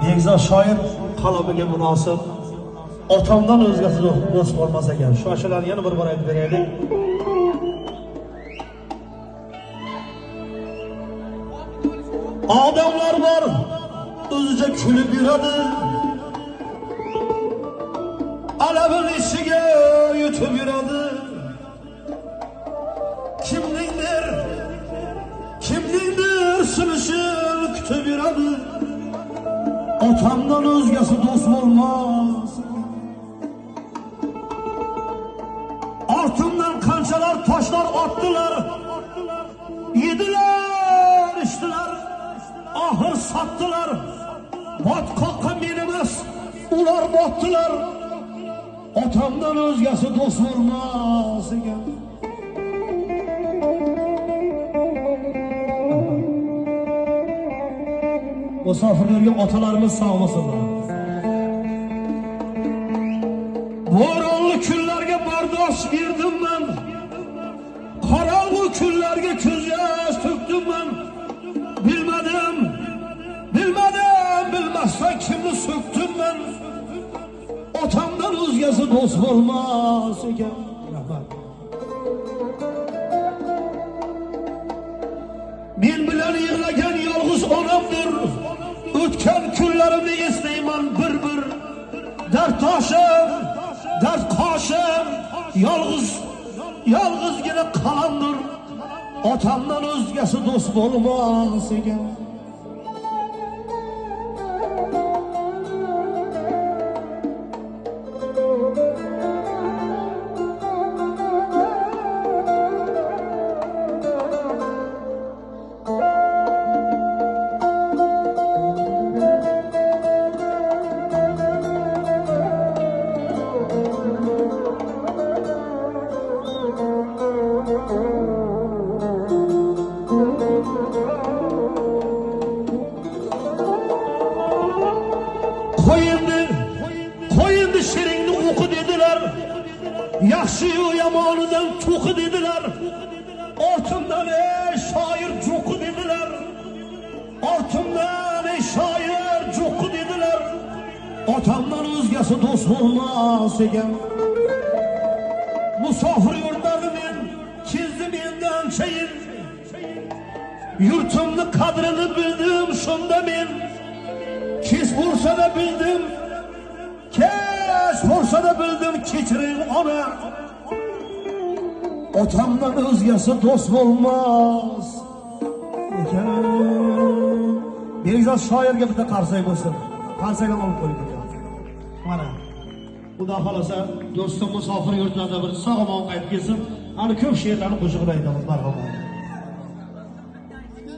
Begzod shoir qalamiga munosib otamdan o'zgasi do'st bo'lmas ekan. Shu ashulani yana bir bor aytib beraylik. Odamlar bor, o'zicha kulib yuradi. Alabin ishiga yutib yuradi. Kimningdir sulishini kutib yuradi. Otamdan o'zgasi do'st bo'lmas. Ortimdan qanchalar toshlar otdilar. Yedilar, ichdilar. Oxir sotdilar. Botqoqqa men emas, ular botdilar. Otamdan o'zgasi do'st bo'lmas ekan. Musofirlarga otalarimiz sog' bo'lsinlar. Bo'ronli kunlarga bardosh berdim men. Qorong'u kunlarga ko'z yosh to'kdim men. Bilmasdan kimni so'kdim men. Otamdan o'zgasi do'st bo'lmas ekan. Men bilan yig'lagan yolg'iz onamdir. O'tgan kunlarimni eslayman bir-bir. Dard toshim, dard qoshim, yolg'izgina qalamdir. Otamdan o'zgasi do'st bo'lmas ekan. Qo'yindi shiringni o'qi dedilar. Yaxshi-yu yomonidan to'qi dedilar. Ortimdan ey shoir jo'qi dedilar. Ortimdan ey shoir jo'qi dedilar. Otamdan o'zgasi do'st bo'lmas ekan. Musofir yurtlarni men kezdim endi anchayin. Yurtimni qadrini bildim shunda men. Kech bo'lsa-da bildim, kechiring ona. Otamdan o'zgasi do'st bo'lmas ekan. Begzod shoirga bitta qarsak bo'lsin. Qarsakdan olib qo'ydik ekan. Mana. Xudo xolasa do'stim musofir yurtlarda bir sog'-omon qaytib kelsin. Hali ko'p she'rlarni qo'shiq aytamiz, marhamat.